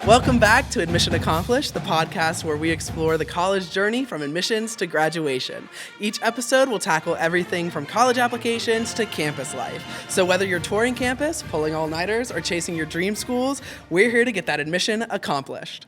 Welcome back to Admission Accomplished, the podcast where we explore the college journey from admissions to graduation. Each episode will tackle everything from college applications to campus life. So whether you're touring campus, pulling all-nighters, or chasing your dream schools, we're here to get that admission accomplished.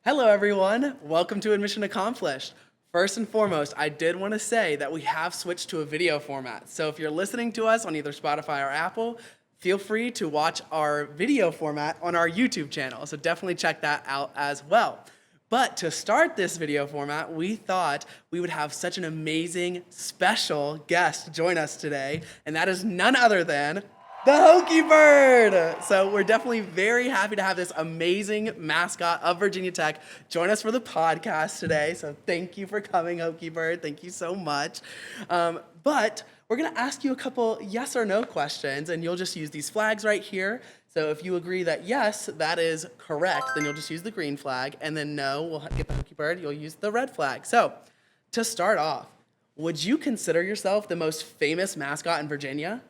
Hello, everyone. Welcome to Admission Accomplished. First and foremost, I did want to say that we have switched to a video format. So if you're listening to us on either Spotify or Apple, feel free to watch our video format on our YouTube channel, so definitely check that out as well. But to start this video format, we thought we would have such an amazing special guest join us today, and that is none other than the HokieBird. So we're definitely very happy to have this amazing mascot of Virginia Tech join us for the podcast today. So thank you for coming, HokieBird. Thank you so much. But we're going to ask you a couple yes or no questions, and you'll just use these flags right here. So if you agree that yes, that is correct, then you'll just use the green flag, and then no, we'll get the HokieBird, you'll use the red flag. So to start off, would you consider yourself the most famous mascot in Virginia?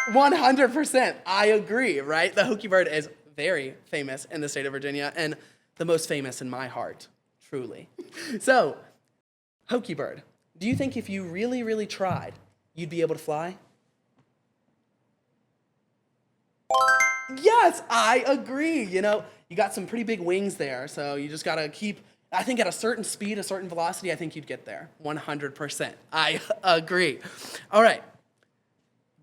100%. I agree, right? The HokieBird is very famous in the state of Virginia, and the most famous in my heart, truly. So, HokieBird, do you think if you really, really tried, you'd be able to fly? Yes, I agree. You know, you got some pretty big wings there, so you just got to keep, I think at a certain speed, a certain velocity, I think you'd get there. 100%. I agree. All right.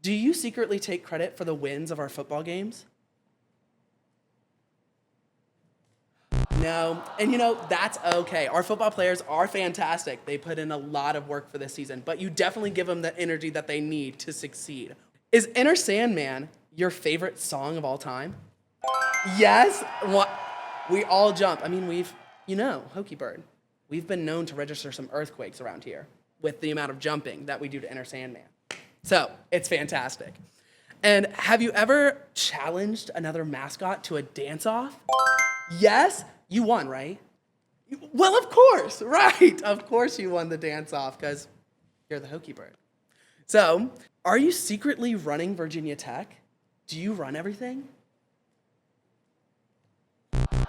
Do you secretly take credit for the wins of our football games? No, and you know, that's okay. Our football players are fantastic. They put in a lot of work for this season, but you definitely give them the energy that they need to succeed. Is Inner Sandman your favorite song of all time? Yes? What? We all jump. I mean, HokieBird, we've been known to register some earthquakes around here with the amount of jumping that we do to Inner Sandman. So, it's fantastic. And have you ever challenged another mascot to a dance-off? Yes? You won, right? Well, of course, right. Of course you won the dance-off because you're the HokieBird. So, are you secretly running Virginia Tech? Do you run everything?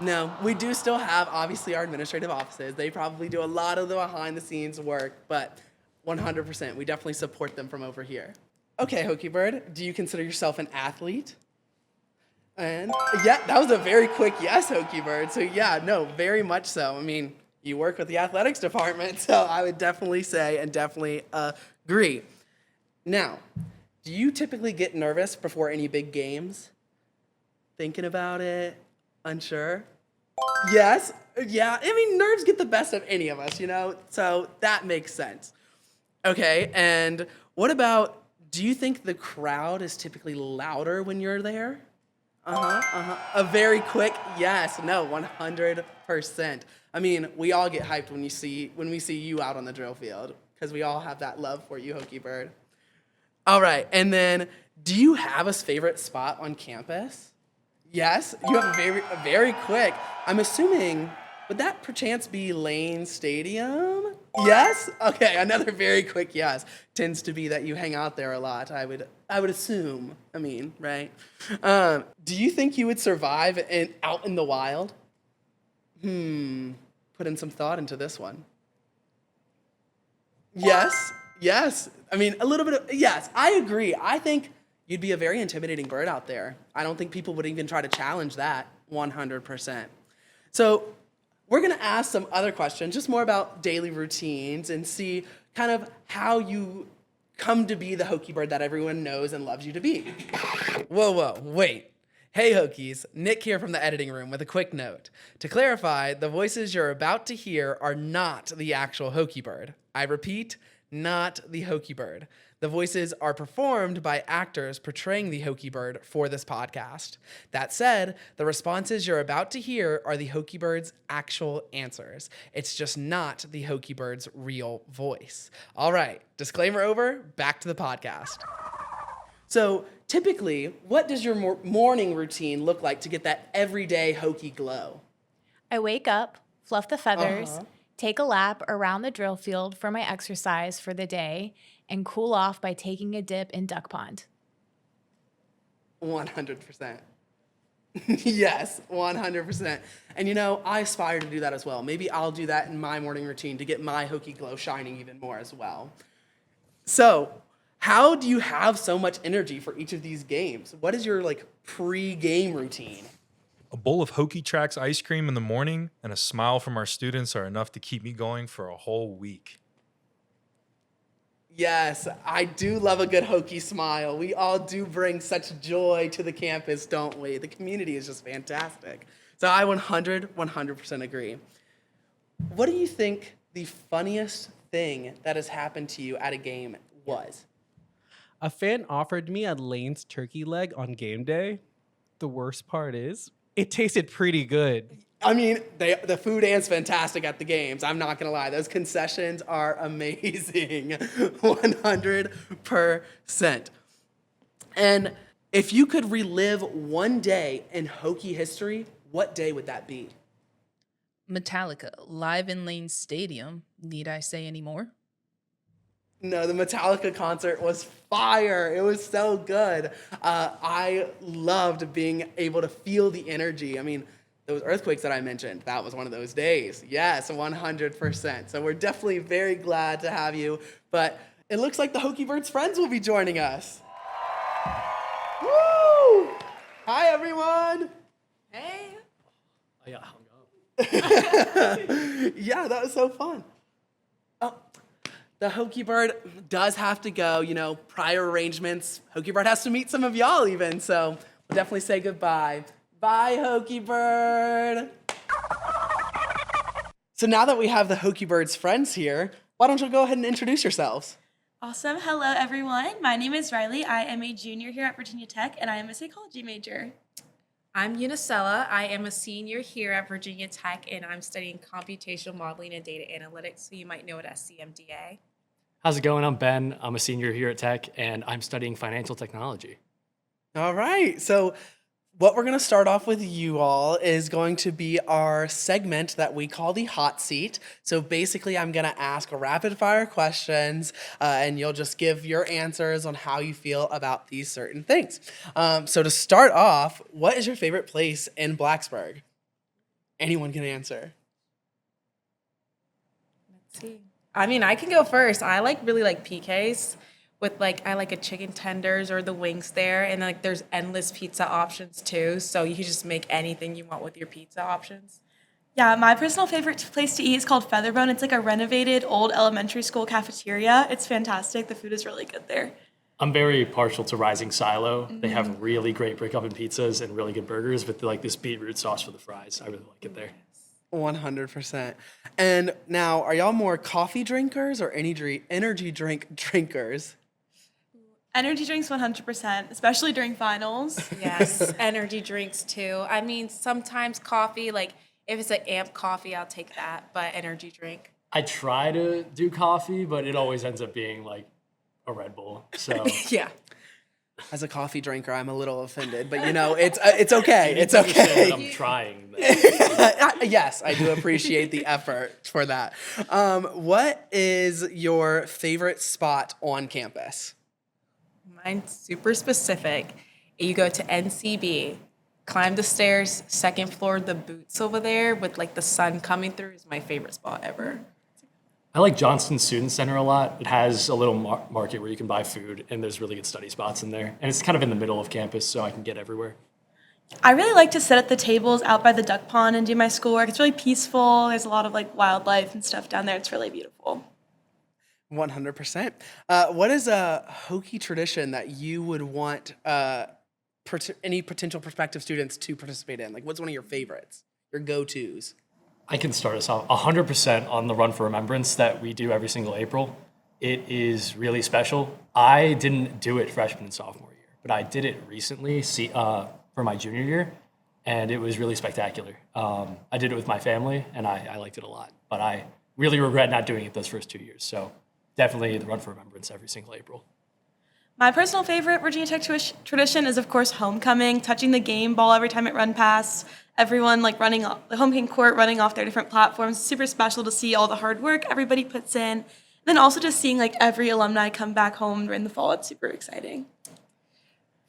No, we do still have, obviously, our administrative offices. They probably do a lot of the behind-the-scenes work, but 100%, we definitely support them from over here. Okay, HokieBird, do you consider yourself an athlete? And yeah, that was a very quick yes, HokieBird. So yeah, no, very much so. I mean, you work with the athletics department, so I would definitely say and definitely agree. Now, do you typically get nervous before any big games? Thinking about it? Unsure? Yes? Yeah, I mean, nerves get the best of any of us, you know? So that makes sense. Okay, and what about, do you think the crowd is typically louder when you're there? A very quick yes. No, 100%. I mean, we all get hyped when we see you out on the drill field because we all have that love for you, HokieBird. All right, and then do you have a favorite spot on campus? Yes, you have a very quick. I'm assuming, would that perchance be Lane Stadium? Yes? Okay, another very quick yes. Tends to be that you hang out there a lot, I would assume. I mean, right? Do you think you would survive out in the wild? Put in some thought into this one. Yes. I mean, a little bit of, yes, I agree. I think you'd be a very intimidating bird out there. I don't think people would even try to challenge that 100%. So we're going to ask some other questions, just more about daily routines and see kind of how you come to be the HokieBird that everyone knows and loves you to be. Whoa, wait. Hey, Hokies, Nick here from the editing room with a quick note. To clarify, the voices you're about to hear are not the actual HokieBird. I repeat, not the HokieBird. The voices are performed by actors portraying the HokieBird for this podcast. That said, the responses you're about to hear are the HokieBird's actual answers. It's just not the HokieBird's real voice. All right, disclaimer over, back to the podcast. So typically, what does your morning routine look like to get that everyday Hokie glow? I wake up, fluff the feathers, take a lap around the drill field for my exercise for the day, and cool off by taking a dip in Duck Pond. 100%. Yes, 100%. And I aspire to do that as well. Maybe I'll do that in my morning routine to get my Hokie glow shining even more as well. So, how do you have so much energy for each of these games? What is your pre-game routine? A bowl of Hokie Tracks ice cream in the morning and a smile from our students are enough to keep me going for a whole week. Yes, I do love a good Hokie smile. We all do bring such joy to the campus, don't we? The community is just fantastic. So I 100% agree. What do you think the funniest thing that has happened to you at a game was? A fan offered me a Lane's turkey leg on game day. The worst part is, it tasted pretty good. I mean, the food and's fantastic at the games. I'm not going to lie. Those concessions are amazing. 100%. And if you could relive one day in Hokie history, what day would that be? Metallica, live in Lane Stadium. Need I say any more? No, the Metallica concert was fire. It was so good. I loved being able to feel the energy. I mean, those earthquakes that I mentioned, that was one of those days. Yes, 100%. So we're definitely very glad to have you. But it looks like the HokieBird's friends will be joining us. Woo! Hi, everyone. Hey. I got hung up. Yeah, that was so fun. Oh, the HokieBird does have to go, prior arrangements. HokieBird has to meet some of y'all even, so we'll definitely say goodbye. Bye, HokieBird. So now that we have the HokieBird's friends here, why don't you go ahead and introduce yourselves? Awesome. Hello, everyone. My name is Riley. I am a junior here at Virginia Tech, and I am a psychology major. I'm Unicella. I am a senior here at Virginia Tech, and I'm studying computational modeling and data analytics, so you might know it as CMDA. How's it going? I'm Ben. I'm a senior here at Tech, and I'm studying financial technology. All right. So what we're going to start off with you all is going to be our segment that we call the hot seat. So basically, I'm going to ask rapid fire questions, and you'll just give your answers on how you feel about these certain things. So to start off, what is your favorite place in Blacksburg? Anyone can answer. Let's see. I mean, I can go first. I really like PK's. With I like a chicken tenders or the wings there, and then there's endless pizza options too, so you can just make anything you want with your pizza options. Yeah, my personal favorite place to eat is called Featherbone. It's like a renovated old elementary school cafeteria. It's fantastic. The food is really good there. I'm very partial to Rising Silo. They have really great brick oven pizzas and really good burgers with this beetroot sauce for the fries. I really like it there. 100%. And now, are y'all more coffee drinkers or energy drink drinkers? Energy drinks 100%, especially during finals. Yes, energy drinks too. I mean, sometimes coffee, if it's an amp coffee, I'll take that, but energy drink. I try to do coffee, but it always ends up being a Red Bull. So Yeah. As a coffee drinker, I'm a little offended, but it's okay. It's okay. I'm trying. Yes, I do appreciate the effort for that. What is your favorite spot on campus? Mine's super specific. You go to NCB, climb the stairs, second floor, the boots over there with the sun coming through is my favorite spot ever. I like Johnston Student Center a lot. It has a little market where you can buy food, and there's really good study spots in there. And it's kind of in the middle of campus, so I can get everywhere. I really like to sit at the tables out by the duck pond and do my schoolwork. It's really peaceful. There's a lot of wildlife and stuff down there. It's really beautiful. 100%. What is a Hokie tradition that you would want any potential prospective students to participate in? What's one of your favorites, your go-tos? I can start us off 100% on the Run for Remembrance that we do every single April. It is really special. I didn't do it freshman and sophomore year, but I did it recently for my junior year, and it was really spectacular. I did it with my family, and I liked it a lot, but I really regret not doing it those first 2 years. So definitely the Run for Remembrance every single April. My personal favorite Virginia Tech tradition is, of course, homecoming, touching the game ball every time it run past. Everyone running off the homecoming court, running off their different platforms. Super special to see all the hard work everybody puts in. And then also just seeing every alumni come back home in the fall. It's super exciting.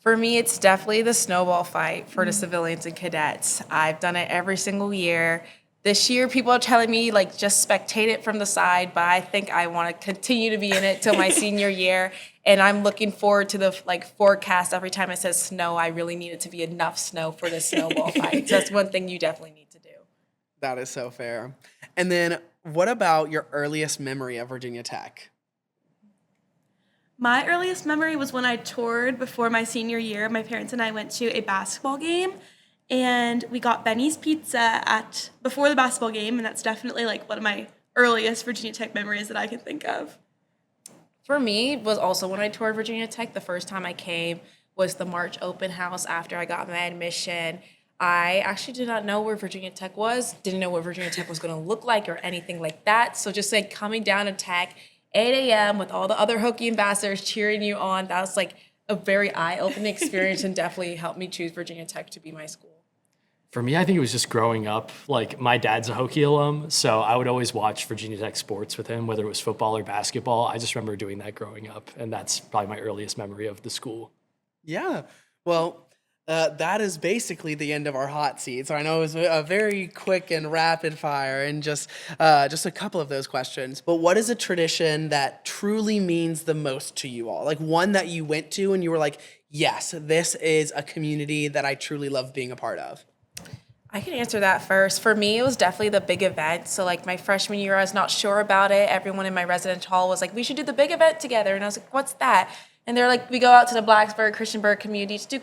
For me, it's definitely the snowball fight for the civilians and cadets. I've done it every single year. This year, people are telling me, like, just spectate it from the side, but I think I want to continue to be in it till my senior year. And I'm looking forward to the, like, forecast every time it says snow. I really need it to be enough snow for the snowball fight. So that's one thing you definitely need to do. That is so fair. And then what about your earliest memory of Virginia Tech? My earliest memory was when I toured before my senior year. My parents and I went to a basketball game, and we got Benny's Pizza before the basketball game, and that's definitely like one of my earliest Virginia Tech memories that I can think of. For me, was also when I toured Virginia Tech. The first time I came was the March open house after I got my admission. I actually did not know where Virginia Tech was, didn't know what Virginia Tech was going to look like or anything like that. So just like coming down to Tech, 8 a.m. with all the other Hokie Ambassadors cheering you on, that was like a very eye-opening experience and definitely helped me choose Virginia Tech to be my school. For me, I think it was just growing up. Like, my dad's a Hokie alum, so I would always watch Virginia Tech sports with him, whether it was football or basketball. I just remember doing that growing up, and that's probably my earliest memory of the school. Yeah. Well, that is basically the end of our hot seat. So I know it was a very quick and rapid fire and just a couple of those questions. But what is a tradition that truly means the most to you all? Like one that you went to and you were like, yes, this is a community that I truly love being a part of. I can answer that first. For me, it was definitely the big event. So like my freshman year, I was not sure about it. Everyone in my residential hall was like, we should do the big event together. And I was like, what's that? And they're like, we go out to the Blacksburg, Christiansburg community to do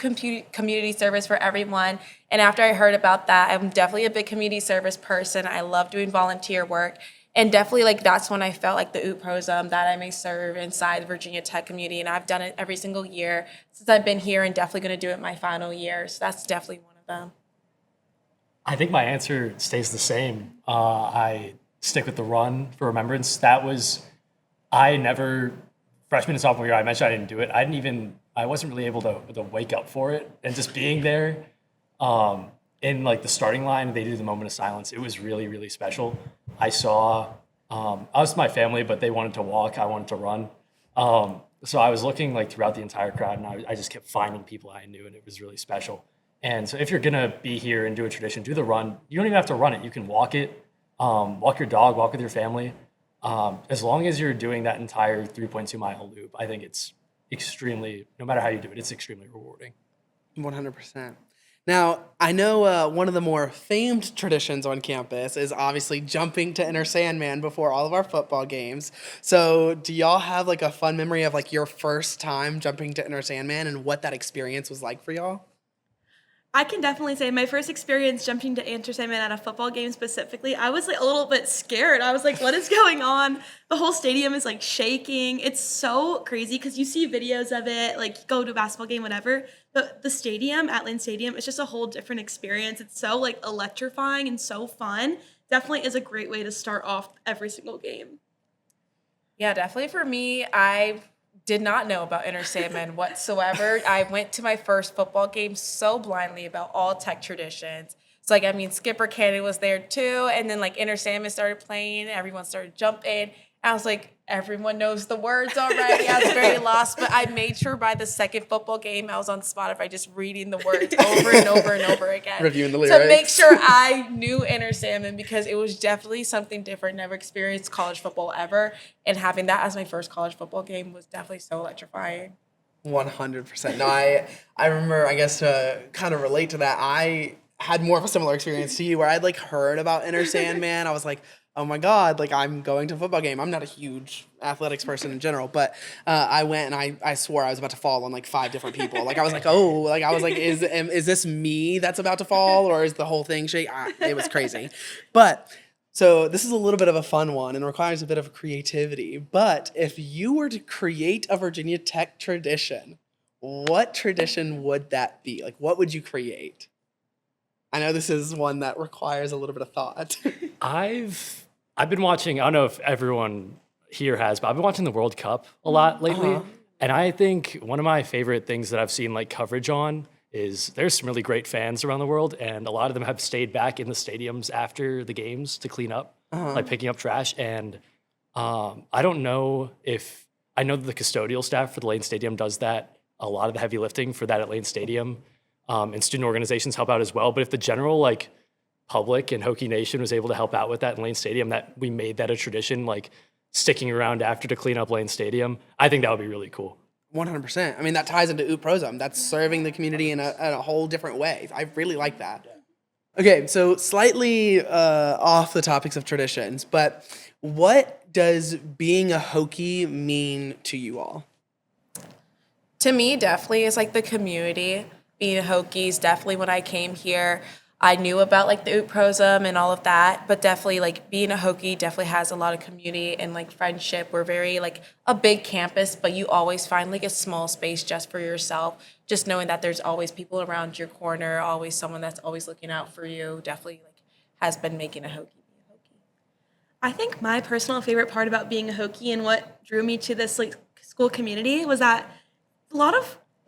community service for everyone. And after I heard about that, I'm definitely a big community service person. I love doing volunteer work. And definitely like that's when I felt like the UPROSM that I may serve inside the Virginia Tech community. And I've done it every single year since I've been here and definitely going to do it my final year. So that's definitely one of them. I think my answer stays the same. I stick with the run for remembrance. Freshman and sophomore year, I mentioned I didn't do it. I wasn't really able to wake up for it. And just being there in like the starting line, they did the moment of silence. It was really, really special. I was with my family, but they wanted to walk. I wanted to run. So I was looking like throughout the entire crowd and I just kept finding people I knew and it was really special. And so if you're going to be here and do a tradition, do the run. You don't even have to run it. You can walk it, walk your dog, walk with your family. As long as you're doing that entire 3.2 mile loop, I think it's extremely, no matter how you do it, it's extremely rewarding. 100%. Now, I know one of the more famed traditions on campus is obviously jumping to Enter Sandman before all of our football games. So do y'all have like a fun memory of like your first time jumping to Enter Sandman and what that experience was like for y'all? I can definitely say my first experience jumping to Enter Sandman at a football game specifically, I was like a little bit scared. I was like, what is going on? The whole stadium is like shaking. It's so crazy because you see videos of it, like go to a basketball game, whatever. But the stadium, Lane Stadium, it's just a whole different experience. It's so like electrifying and so fun. Definitely is a great way to start off every single game. Yeah, definitely for me, I did not know about Enter Sandman whatsoever. I went to my first football game so blindly about all Tech traditions. So, like, I mean, Skipper Cannon was there too, and then, like, Enter Sandman started playing, everyone started jumping. I was like, everyone knows the words already. I was very lost, but I made sure by the second football game, I was on Spotify just reading the words over and over and over again. Reviewing the lyrics. To make sure I knew Enter Sandman because it was definitely something different. Never experienced college football ever. And having that as my first college football game was definitely so electrifying. 100%. No, I remember, I guess to kind of relate to that, I had more of a similar experience to you where I'd like heard about Enter Sandman. I was like, oh my God, like I'm going to a football game. I'm not a huge athletics person in general, but I went and I swore I was about to fall on like 5 different people. Like I was like, oh, like I was like, is this me that's about to fall or is the whole thing shake? It was crazy. But so this is a little bit of a fun one and requires a bit of creativity. But if you were to create a Virginia Tech tradition, what tradition would that be? Like what would you create? I know this is one that requires a little bit of thought. I've been watching, I don't know if everyone here has, but I've been watching the World Cup a lot lately. And I think one of my favorite things that I've seen like coverage on is there's some really great fans around the world. And a lot of them have stayed back in the stadiums after the games to clean up, like picking up trash. And I don't know I know that the custodial staff for the Lane Stadium does that a lot of the heavy lifting for that at Lane Stadium, and student organizations help out as well. But if the general like public and Hokie Nation was able to help out with that in Lane Stadium, that we made that a tradition, like sticking around after to clean up Lane Stadium, I think that would be really cool. 100%. I mean, that ties into Oot Prosum. That's serving the community in a whole different way. I really like that. Okay, so slightly off the topics of traditions, but what does being a Hokie mean to you all? To me, definitely is like the community. Being a Hokie is definitely when I came here, I knew about like the Oot Prosum and all of that, but definitely like being a Hokie definitely has a lot of community and like friendship. We're very like a big campus, but you always find like a small space just for yourself. Just knowing that there's always people around your corner, always someone that's always looking out for you, definitely like has been making a Hokie be a Hokie. I think my personal favorite part about being a Hokie and what drew me to this like school community was that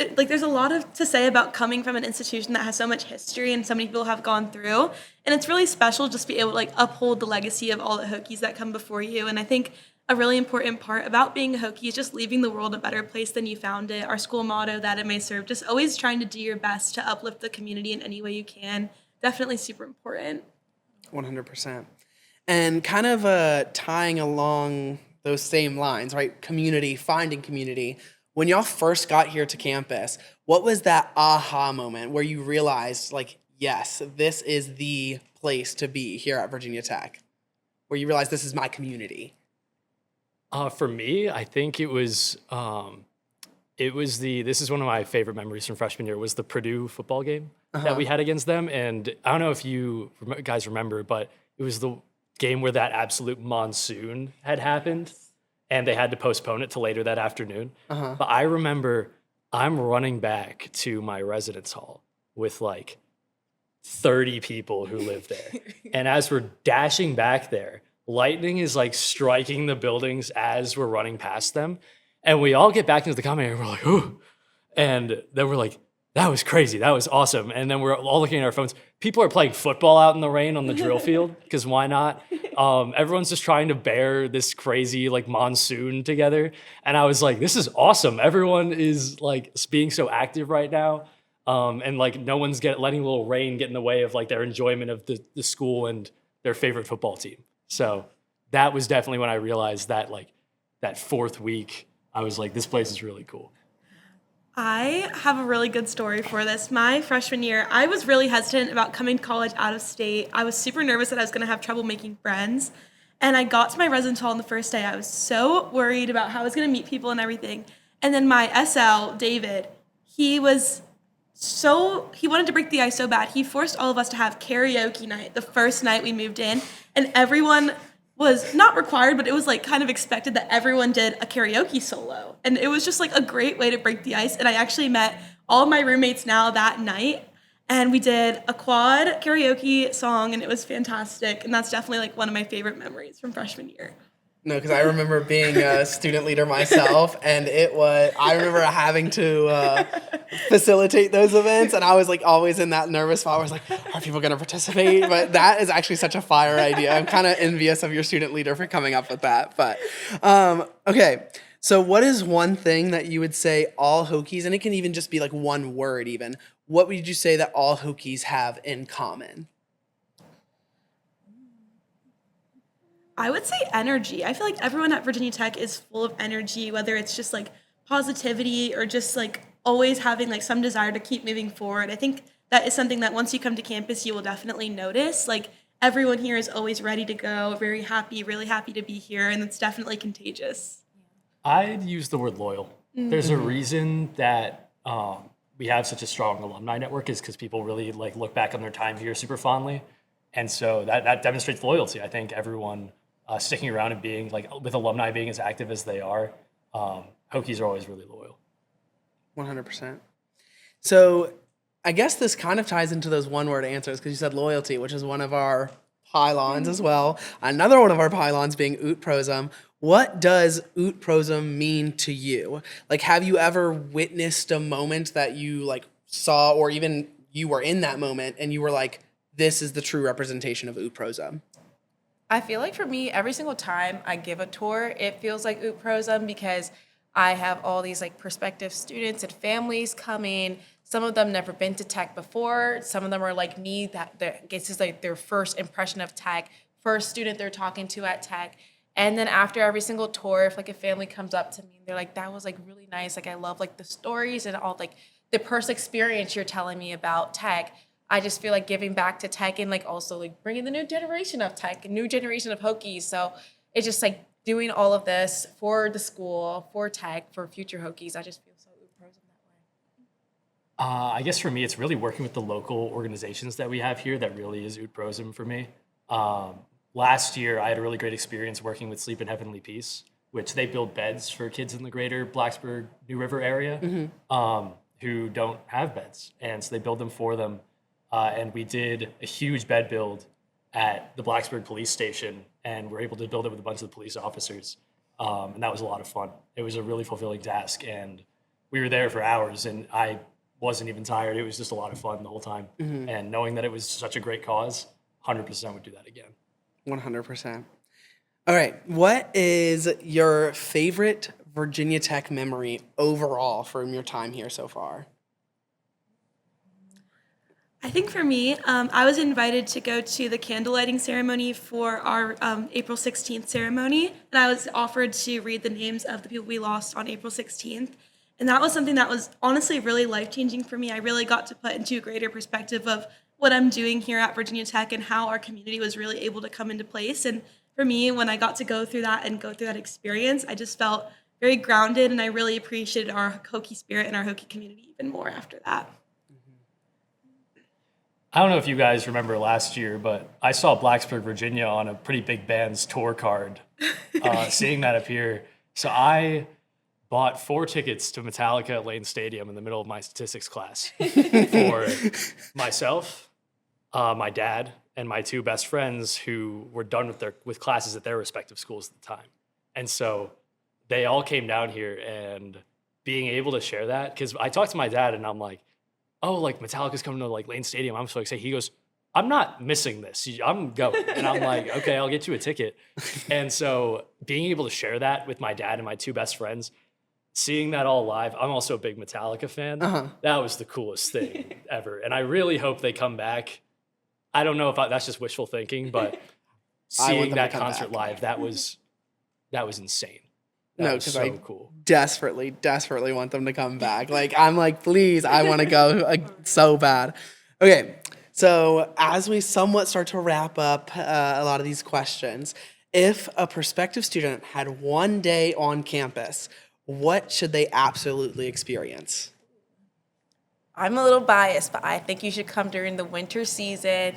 there's a lot of to say about coming from an institution that has so much history and so many people have gone through, and it's really special just to be able to like uphold the legacy of all the Hokies that come before you. And I think a really important part about being a Hokie is just leaving the world a better place than you found it. Our school motto, that it may serve, just always trying to do your best to uplift the community in any way you can. Definitely super important. 100%. And kind of tying along those same lines, right? Community, finding community. When y'all first got here to campus, what was that aha moment where you realized, like, yes, this is the place to be here at Virginia Tech? Where you realized this is my community? For me, I think this is one of my favorite memories from freshman year, was the Purdue football game that we had against them. And I don't know if you guys remember, but it was the game where that absolute monsoon had happened and they had to postpone it to later that afternoon. But I remember I'm running back to my residence hall with like 30 people who live there. And as we're dashing back there, lightning is like striking the buildings as we're running past them. And we all get back into the common area and we're like, ooh. And then we're like, that was crazy. That was awesome. And then we're all looking at our phones. People are playing football out in the rain on the drill field, because why not? Everyone's just trying to bear this crazy like monsoon together. And I was like, this is awesome. Everyone is like being so active right now. And like no one's letting a little rain get in the way of like their enjoyment of the school and their favorite football team. So that was definitely when I realized that like that fourth week, I was like, this place is really cool. I have a really good story for this. My freshman year, I was really hesitant about coming to college out of state. I was super nervous that I was going to have trouble making friends. And I got to my residence hall on the first day. I was so worried about how I was going to meet people and everything. And then my SL, David, he wanted to break the ice so bad. He forced all of us to have karaoke night the first night we moved in. And everyone was not required, but it was like kind of expected that everyone did a karaoke solo. And it was just like a great way to break the ice. And I actually met all of my roommates now that night, and we did a quad karaoke song, and it was fantastic. And that's definitely like one of my favorite memories from freshman year. No, because I remember being a student leader myself, and I remember having to facilitate those events, and I was like always in that nervous spot where I was like, are people going to participate? But that is actually such a fire idea. I'm kind of envious of your student leader for coming up with that. But okay, so what is one thing that you would say all Hokies, and it can even just be like one word even, what would you say that all Hokies have in common? I would say energy. I feel like everyone at Virginia Tech is full of energy, whether it's just like positivity or just like always having like some desire to keep moving forward. I think that is something that once you come to campus, you will definitely notice. Like everyone here is always ready to go, very happy, really happy to be here, and it's definitely contagious. I'd use the word loyal. There's a reason that we have such a strong alumni network, is because people really like look back on their time here super fondly. And so that demonstrates loyalty. I think everyone sticking around and being like, with alumni being as active as they are, Hokies are always really loyal. 100%. So I guess this kind of ties into those one-word answers, because you said loyalty, which is one of our pylons as well. Another one of our pylons being Oot Prosum. What does Oot Prosum mean to you? Like, have you ever witnessed a moment that you like saw, or even you were in that moment and you were like, this is the true representation of Oot Prosum? I feel like for me, every single time I give a tour, it feels like Oot Prosum, because I have all these like prospective students and families coming. Some of them never been to tech before. Some of them are like me, that this is like their first impression of tech, first student they're talking to at tech. And then after every single tour, if like a family comes up to me and they're like, that was like really nice. Like I love like the stories and all like the personal experience you're telling me about tech. I just feel like giving back to tech and like also like bringing the new generation of tech, a new generation of Hokies. So it's just like doing all of this for the school, for tech, for future Hokies. I just feel so pros in that way. I guess for me, it's really working with the local organizations that we have here that really is Oud Prosum for me. Last year, I had a really great experience working with Sleep in Heavenly Peace, which they build beds for kids in the greater Blacksburg, New River area who don't have beds. And so they build them for them. And we did a huge bed build at the Blacksburg police station, and we're able to build it with a bunch of the police officers. And that was a lot of fun. It was a really fulfilling task, and we were there for hours, and I wasn't even tired. It was just a lot of fun the whole time. And knowing that it was such a great cause, 100% would do that again. 100%. All right. What is your favorite Virginia Tech memory overall from your time here so far? I think for me, I was invited to go to the candle lighting ceremony for our April 16th ceremony, and I was offered to read the names of the people we lost on April 16th. And that was something that was honestly really life-changing for me. I really got to put into a greater perspective of what I'm doing here at Virginia Tech and how our community was really able to come into place. And for me, when I got to go through that and go through that experience, I just felt very grounded, and I really appreciated our Hokie spirit and our Hokie community even more after that. I don't know if you guys remember last year, but I saw Blacksburg, Virginia on a pretty big band's tour card, seeing that appear. So I bought 4 tickets to Metallica at Lane Stadium in the middle of my statistics class for myself, my dad, and my 2 best friends who were done with classes at their respective schools at the time. And so they all came down here, and being able to share that, because I talked to my dad and I'm like, oh, like Metallica's coming to like Lane Stadium. I'm so excited. He goes, I'm not missing this. I'm going. And I'm like, okay, I'll get you a ticket. And so being able to share that with my dad and my 2 best friends, seeing that all live, I'm also a big Metallica fan. That was the coolest thing ever. And I really hope they come back. I don't know if that's just wishful thinking, but seeing that concert live, that was insane. That was so cool. Desperately want them to come back. Like, I'm like, please, I want to go so bad. Okay, so as we somewhat start to wrap up a lot of these questions, if a prospective student had one day on campus, what should they absolutely experience? I'm a little biased, but I think you should come during the winter season.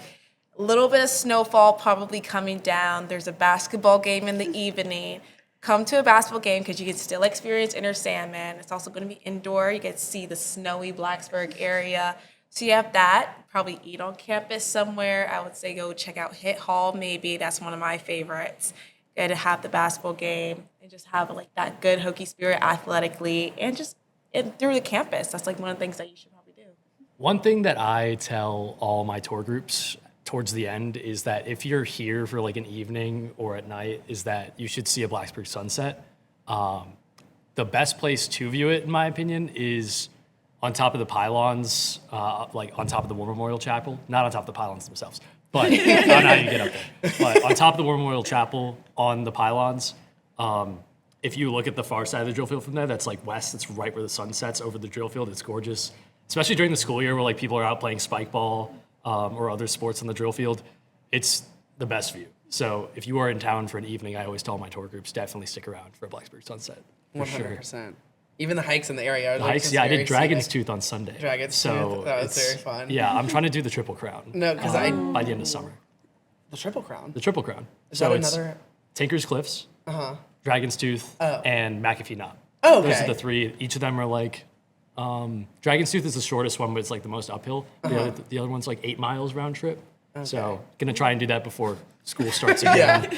A little bit of snowfall probably coming down. There's a basketball game in the evening. Come to a basketball game because you can still experience Inner Sandman. It's also going to be indoor. You get to see the snowy Blacksburg area. So you have that. Probably eat on campus somewhere. I would say go check out Hit Hall maybe. That's one of my favorites. Get to have the basketball game and just have like that good Hokie spirit athletically and just through the campus. That's like one of the things that you should probably do. One thing that I tell all my tour groups towards the end is that if you're here for like an evening or at night, is that you should see a Blacksburg sunset. The best place to view it, in my opinion, is on top of the pylons, like on top of the War Memorial Chapel. Not on top of the pylons themselves, but I don't know how you get up there. But on top of the War Memorial Chapel, on the pylons, if you look at the far side of the drill field from there, that's like west, it's right where the sun sets over the drill field. It's gorgeous, especially during the school year where like people are out playing spike ball, or other sports on the drill field. It's the best view. So if you are in town for an evening, I always tell my tour groups, definitely stick around for a Blacksburg sunset. 100%. Even the hikes in the area. The hikes, yeah, I did Dragon's Tooth on Sunday. Dragon's Tooth, that was very fun. Yeah, I'm trying to do the Triple Crown. No, because by the end of summer. The Triple Crown? The Triple Crown. Is that another? Tinker's Cliffs, Dragon's Tooth, and McAfee Knot. Oh, okay. Those are the 3. Each of them are like, Dragon's Tooth is the shortest one, but it's like the most uphill. The other one's like 8 miles round trip. Okay. So gonna try and do that before school starts again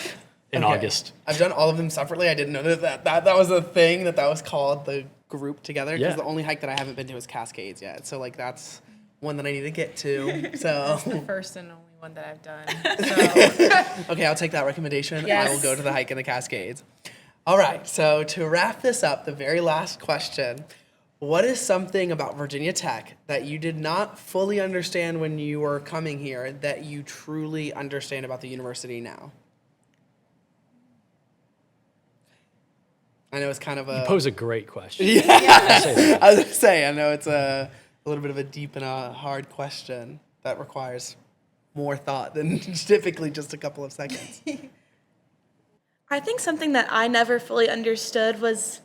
in August. I've done all of them separately. I didn't know that was a thing that was called the group together. Because the only hike that I haven't been to is Cascades yet. So like that's one that I need to get to. So that's the first and only one that I've done. So. Okay, I'll take that recommendation. Yes. I will go to the hike in the Cascades. All right, so to wrap this up, the very last question, what is something about Virginia Tech that you did not fully understand when you were coming here that you truly understand about the university now? I know it's kind of You pose a great question. Yeah. I was going to say, I know it's a little bit of a deep and a hard question that requires more thought than typically just a couple of seconds. I think something that I never fully understood was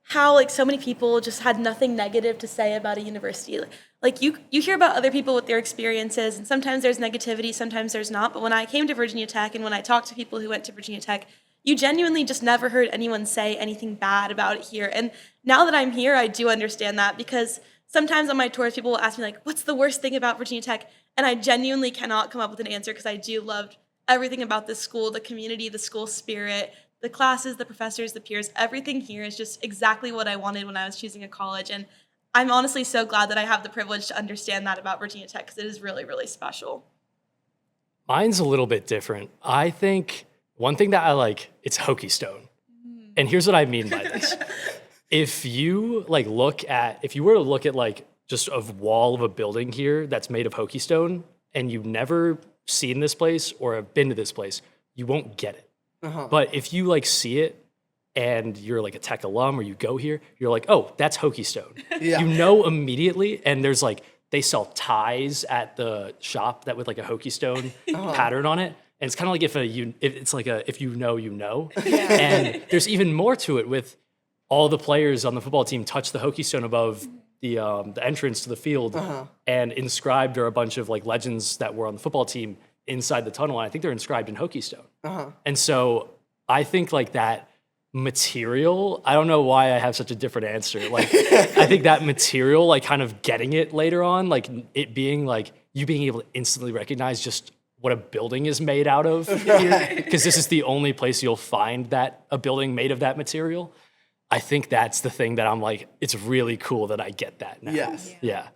how like so many people just had nothing negative to say about a university. Like you hear about other people with their experiences, and sometimes there's negativity, sometimes there's not. But when I came to Virginia Tech and when I talked to people who went to Virginia Tech, you genuinely just never heard anyone say anything bad about it here. And now that I'm here, I do understand that, because sometimes on my tours, people will ask me like, what's the worst thing about Virginia Tech? And I genuinely cannot come up with an answer, because I do love everything about this school, the community, the school spirit, the classes, the professors, the peers. Everything here is just exactly what I wanted when I was choosing a college. And I'm honestly so glad that I have the privilege to understand that about Virginia Tech, because it is really, really special. Mine's a little bit different. I think one thing that I like, it's Hokie Stone. And here's what I mean by this. If you were to look at like just a wall of a building here that's made of Hokie Stone, and you've never seen this place or have been to this place, you won't get it. But if you like see it and you're like a Tech alum or you go here, you're like, oh, that's Hokie Stone. Yeah. You know immediately. And there's like, they sell ties at the shop that with like a Hokie Stone pattern on it. And it's kind of like if you know, you know. And there's even more to it with all the players on the football team touch the Hokie Stone above the entrance to the field, and inscribed are a bunch of like legends that were on the football team inside the tunnel. And I think they're inscribed in Hokie Stone. And so I think like that material, I don't know why I have such a different answer. Like I think that material, like kind of getting it later on, like it being like you being able to instantly recognize just what a building is made out of, because this is the only place you'll find that a building made of that material. I think that's the thing that I'm like, it's really cool that I get that now. Yes. Yeah.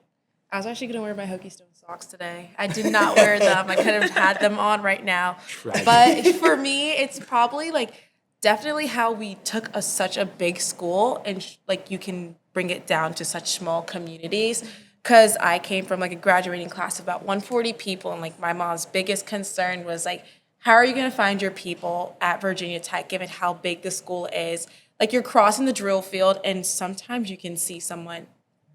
I was actually going to wear my Hokie Stone socks today. I did not wear them. I could have had them on right now. But for me, it's probably like definitely how we took such a big school and like you can bring it down to such small communities. Because I came from like a graduating class of about 140 people, and like my mom's biggest concern was like, how are you going to find your people at Virginia Tech given how big the school is? Like you're crossing the drill field, and sometimes you can see someone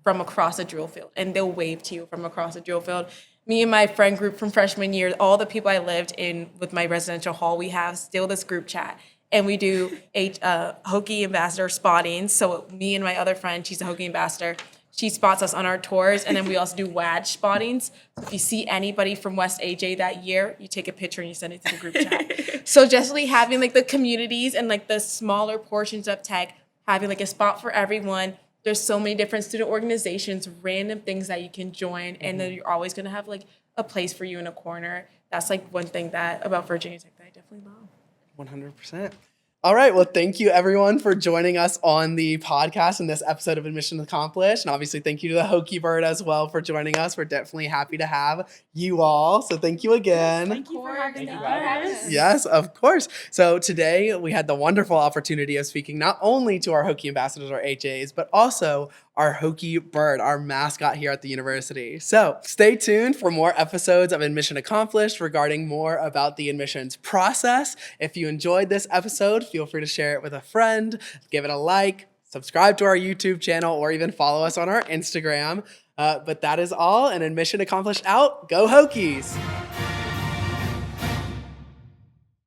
from across the drill field and they'll wave to you from across the drill field. Me and my friend group from freshman year, all the people I lived in with my residential hall, we have still this group chat. And we do Hokie Ambassador spottings. So me and my other friend, she's a Hokie Ambassador, she spots us on our tours. And then we also do WAD spottings. So if you see anybody from West AJ that year, you take a picture and you send it to the group chat. So just really having like the communities and like the smaller portions of Tech, having like a spot for everyone. There's so many different student organizations, random things that you can join. And then you're always going to have like a place for you in a corner. That's like one thing that about Virginia Tech that I definitely love. 100%. All right. Well, thank you everyone for joining us on the podcast in this episode of Admission Accomplished. And obviously thank you to the HokieBird as well for joining us. We're definitely happy to have you all. So thank you again. Thank you for having us. Yes, of course. So today we had the wonderful opportunity of speaking not only to our Hokie Ambassadors or HAs, but also our HokieBird, our mascot here at the university. So stay tuned for more episodes of Admission Accomplished regarding more about the admissions process. If you enjoyed this episode, feel free to share it with a friend, give it a like, subscribe to our YouTube channel, or even follow us on our Instagram. But that is all, and Admission Accomplished out. Go Hokies!